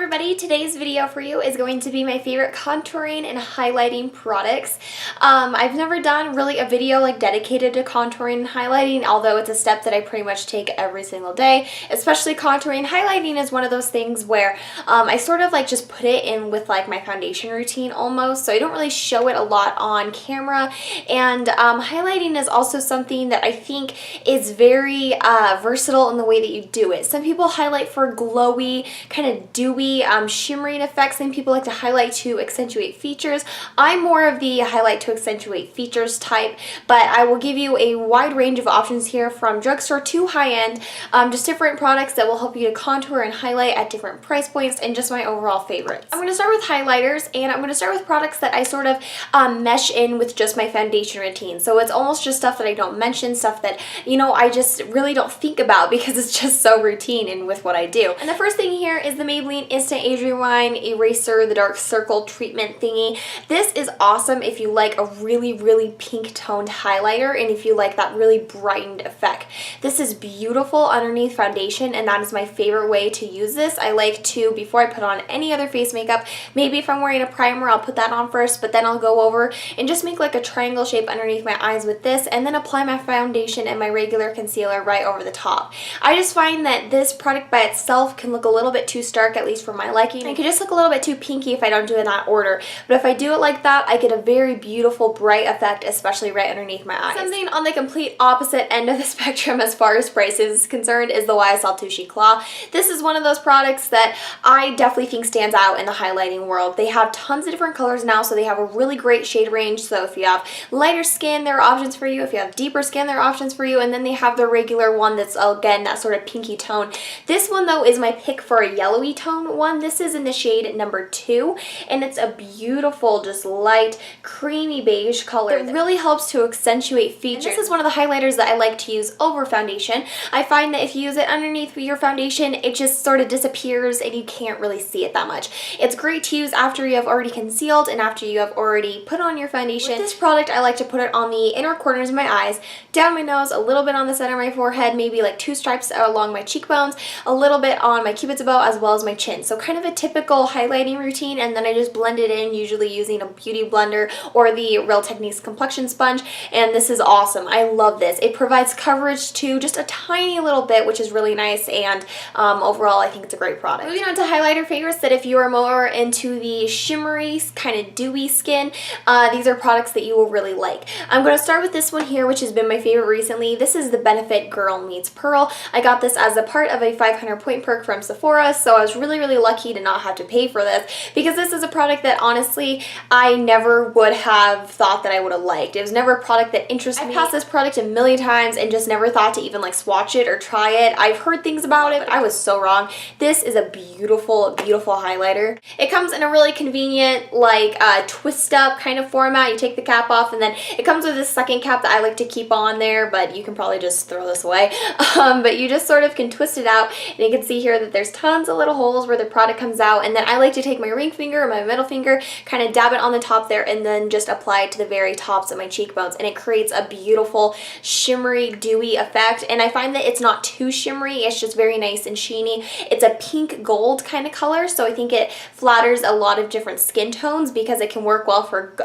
everybody, today's video for you is going to be my favorite contouring and highlighting products. I've never done really a video like dedicated to contouring and highlighting, although it's a step that I pretty much take every single day, especially contouring. Highlighting is one of those things where I sort of like just put it in with like my foundation routine almost, so I don't really show it a lot on camera. And highlighting is also something that I think is very versatile in the way that you do it. Some people highlight for glowy, kind of dewy, shimmering effects. Some people like to highlight to accentuate features. I'm more of the highlight to accentuate features type, but I will give you a wide range of options here from drugstore to high-end, just different products that will help you to contour and highlight at different price points and just my overall favorites. I'm going to start with highlighters, and I'm going to start with products that I sort of mesh in with just my foundation routine. So it's almost just stuff that I don't mention, stuff that, you know, I just really don't think about because it's just so routine and with what I do. And the first thing here is the Maybelline Instant Age Rewind Eraser, the Dark Circle Treatment thingy. This is awesome if you like a really pink toned highlighter and if you like that really brightened effect. This is beautiful underneath foundation, and that is my favorite way to use this. I like to, before I put on any other face makeup, maybe if I'm wearing a primer, I'll put that on first, but then I'll go over and just make like a triangle shape underneath my eyes with this, and then apply my foundation and my regular concealer right over the top. I just find that this product by itself can look a little bit too stark, at least for my liking. It can just look a little bit too pinky if I don't do it in that order, but if I do it like that, I get a very beautiful bright effect, especially right underneath my eyes. Something on the complete opposite end of the spectrum as far as price is concerned is the YSL Touche Claw. This is one of those products that I definitely think stands out in the highlighting world. They have tons of different colors now, so they have a really great shade range. So if you have lighter skin, there are options for you. If you have deeper skin, there are options for you. And then they have the regular one that's, again, that sort of pinky tone. This one, though, is my pick for a yellowy tone one. This is in the shade number 2, and it's a beautiful, just light, creamy beige color. It really helps to accentuate features. And this is one of the highlighters that I like to use over foundation. I find that if you use it underneath your foundation, it just sort of disappears and you can't really see it that much. It's great to use after you have already concealed and after you have already put on your foundation. With this product, I like to put it on the inner corners of my eyes, down my nose, a little bit on the center of my forehead, maybe like 2 stripes along my cheekbones, a little bit on my cupid's bow, as well as my chin. So kind of a typical highlighting routine, and then I just blend it in, usually using a beauty blender or the Real Techniques complexion sponge, and this is awesome. I love this. It provides coverage too, just a tiny little bit, which is really nice, and overall I think it's a great product. Moving on to highlighter favorites, that if you are more into the shimmery, kind of dewy skin, these are products that you will really like. I'm going to start with this one here, which has been my favorite recently. This is the Benefit Girl Meets Pearl. I got this as a part of a 500 point perk from Sephora, so I was really lucky to not have to pay for this, because this is a product that honestly I never would have thought that I would have liked. It was never a product that interested me. I've passed this product a million times and just never thought to even like swatch it or try it. I've heard things about it, but I was so wrong. This is a beautiful highlighter. It comes in a really convenient like twist up kind of format. You take the cap off, and then it comes with this second cap that I like to keep on there, but you can probably just throw this away. But you just sort of can twist it out, and you can see here that there's tons of little holes where the product comes out, and then I like to take my ring finger or my middle finger, kind of dab it on the top there, and then just apply it to the very tops of my cheekbones, and it creates a beautiful shimmery dewy effect. And I find that it's not too shimmery, it's just very nice and sheeny. It's a pink gold kind of color, so I think it flatters a lot of different skin tones because it can work well for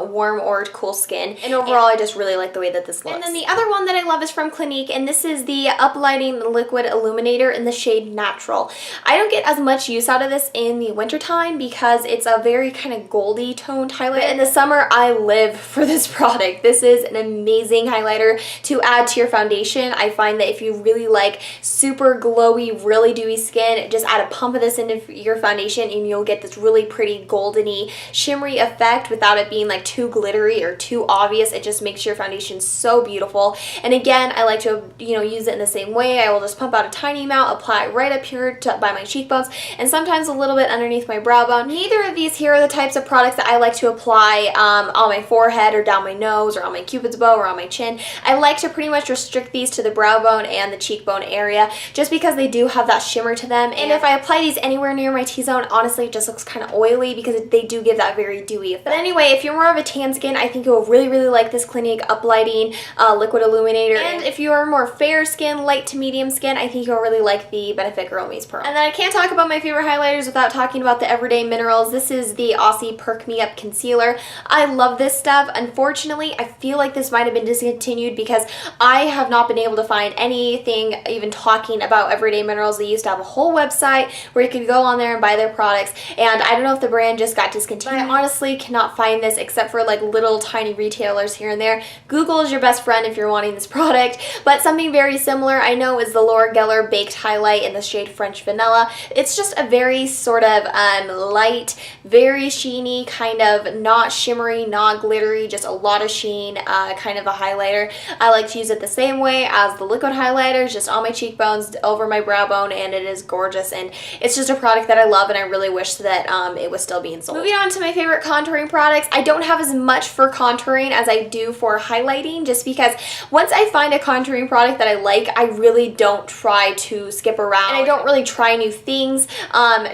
warm or cool skin. And overall, I just really like the way that this looks. And then the other one that I love is from Clinique, and this is the Uplighting Liquid Illuminator in the shade Natural. I don't get as much use out of this in the wintertime because it's a very kind of goldy toned highlight. In the summer, I live for this product. This is an amazing highlighter to add to your foundation. I find that if you really like super glowy, really dewy skin, just add a pump of this into your foundation and you'll get this really pretty goldeny, shimmery effect without it being like too glittery or too obvious. It just makes your foundation so beautiful. And again, I like to, you know, use it in the same way. I will just pump out a tiny amount, apply it right up here by my cheekbones, and sometimes a little bit underneath my brow bone. Neither of these here are the types of products that I like to apply on my forehead or down my nose or on my cupid's bow or on my chin. I like to pretty much restrict these to the brow bone and the cheekbone area just because they do have that shimmer to them. And if I apply these anywhere near my T-zone, honestly it just looks kind of oily because they do give that very dewy effect. But anyway, if you're more of a tan skin, I think you'll really like this Clinique Uplighting Liquid Illuminator. And if you are more fair skin, light to medium skin, I think you'll really like the Benefit Girl Meets Pearl. And then I can't talk about my favorite highlighters without talking about the Everyday Minerals. This is the Aussie Perk Me Up Concealer. I love this stuff. Unfortunately, I feel like this might have been discontinued because I have not been able to find anything even talking about Everyday Minerals. They used to have a whole website where you could go on there and buy their products, and I don't know if the brand just got discontinued. I honestly cannot find this except for like little tiny retailers here and there. Google is your best friend if you're wanting this product, but something very similar I know is the Laura Geller Baked Highlight in the shade French Vanilla. It's just a very sort of light, very sheeny, kind of not shimmery, not glittery, just a lot of sheen kind of a highlighter. I like to use it the same way as the liquid highlighters, just on my cheekbones, over my brow bone, and it is gorgeous, and it's just a product that I love, and I really wish that it was still being sold. Moving on to my favorite contouring products, I don't have as much for contouring as I do for highlighting, just because once I find a contouring product that I like, I really don't try to skip around, and I don't really try new things.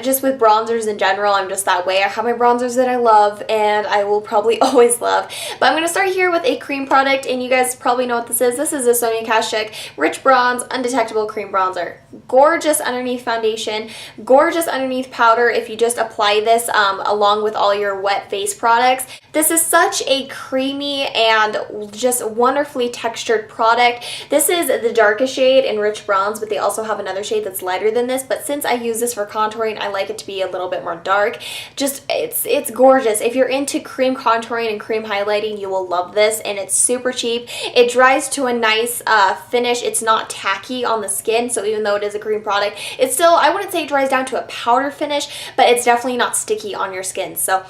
Just with bronzers in general, I'm just that way. I have my bronzers that I love and I will probably always love. But I'm going to start here with a cream product, and you guys probably know what this is. This is a Sonia Kashuk Rich Bronze Undetectable Cream Bronzer. Gorgeous underneath foundation, gorgeous underneath powder if you just apply this along with all your wet face products. This is such a creamy and just wonderfully textured product. This is the darkest shade in Rich Bronze, but they also have another shade that's lighter than this, but since I use this for contouring, I like it to be a little bit more dark. Just, it's gorgeous. If you're into cream contouring and cream highlighting, you will love this, and it's super cheap. It dries to a nice finish. It's not tacky on the skin, so even though it is a cream product, it's still, I wouldn't say it dries down to a powder finish, but it's definitely not sticky on your skin. So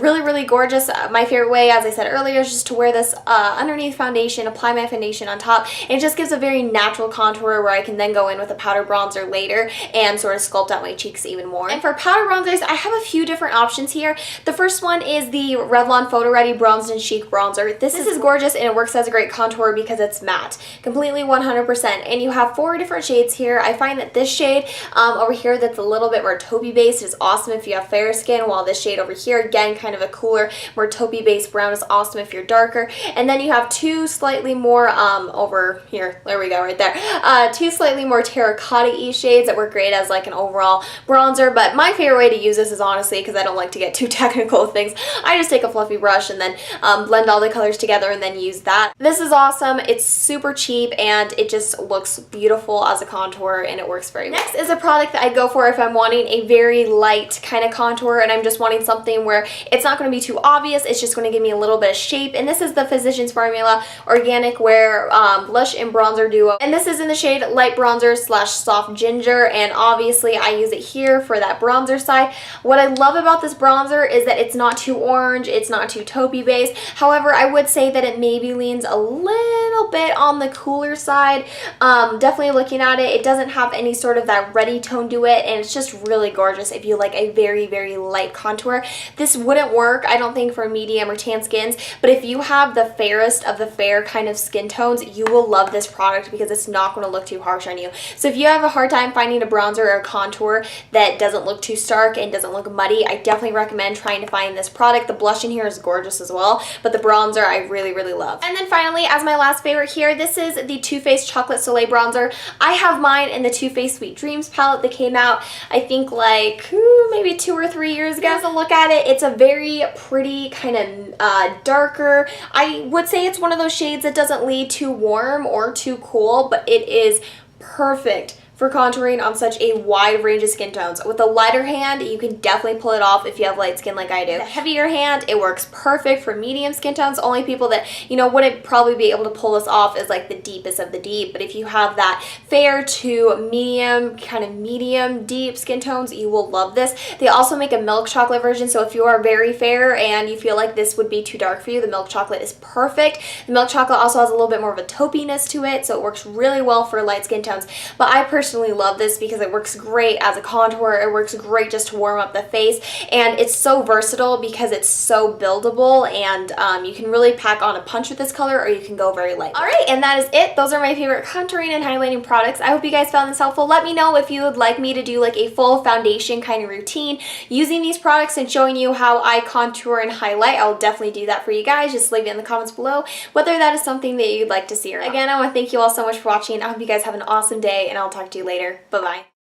really, really gorgeous. My favorite way, as I said earlier, is just to wear this underneath foundation, apply my foundation on top, and it just gives a very natural contour where I can then go in with a powder bronzer later and sort of sculpt out my cheeks even more. And for powder bronzers, I have a few different options here. The first one is the Revlon Photo Ready Bronzed and Chic Bronzer. This is gorgeous, and it works as a great contour because it's matte, completely 100%, and you have 4 different shades here. I find that this shade over here that's a little bit more taupey based is awesome if you have fair skin, while this shade over here, again, kind of a cooler, more taupey based brown, is awesome if you're darker. And then you have 2 slightly more over here, there we go, right there, 2 slightly more terracotta-y shades that work great as like an overall bronzer. But my favorite way to use this is honestly, because I don't like to get too technical with things, I just take a fluffy brush and then blend all the colors together and then use that. This is awesome. It's super cheap and it just looks beautiful as a contour, and it works very well. Next is a product that I go for if I'm wanting a very light kind of contour and I'm just wanting something where it's not going to be too obvious, it's just going to give me a little bit of shape, and this is the Physicians Formula Organic Wear Blush and Bronzer Duo, and this is in the shade Light Bronzer / Soft Ginger, and obviously I use it here for that bronzer side. What I love about this bronzer is that it's not too orange, it's not too taupey based. However, I would say that it maybe leans a little bit on the cooler side. Definitely looking at it, it doesn't have any sort of that reddy tone to it, and it's just really gorgeous if you like a very, very light contour. This wouldn't work, I don't think, for medium or tan skins, but if you have the fairest of the fair kind of skin tones, you will love this product because it's not going to look too harsh on you. So if you have a hard time finding a bronzer or a contour that doesn't look too stark and doesn't look muddy, I definitely recommend trying to find this product. The blush in here is gorgeous as well, but the bronzer I really, really love. And then finally, as my last favorite here, this is the Too Faced Chocolate Soleil Bronzer. I have mine in the Too Faced Sweet Dreams palette that came out, I think, like maybe 2 or 3 years ago. As a look at it, it's a very pretty kind of darker. I would say it's one of those shades that doesn't lead too warm or too cool, but it is perfect for contouring on such a wide range of skin tones. With a lighter hand, you can definitely pull it off if you have light skin like I do. The heavier hand, it works perfect for medium skin tones. Only people that, you know, wouldn't probably be able to pull this off is like the deepest of the deep, but if you have that fair to medium, kind of medium deep skin tones, you will love this. They also make a milk chocolate version, so if you are very fair and you feel like this would be too dark for you, the milk chocolate is perfect. The milk chocolate also has a little bit more of a taupiness to it, so it works really well for light skin tones. But I personally love this because it works great as a contour, it works great just to warm up the face, and it's so versatile because it's so buildable, and you can really pack on a punch with this color, or you can go very light. Alright, and that is it. Those are my favorite contouring and highlighting products. I hope you guys found this helpful. Let me know if you would like me to do like a full foundation kind of routine using these products and showing you how I contour and highlight. I'll definitely do that for you guys. Just leave it in the comments below whether that is something that you'd like to see or not. Again, I want to thank you all so much for watching. I hope you guys have an awesome day, and I'll talk to you later. Bye-bye.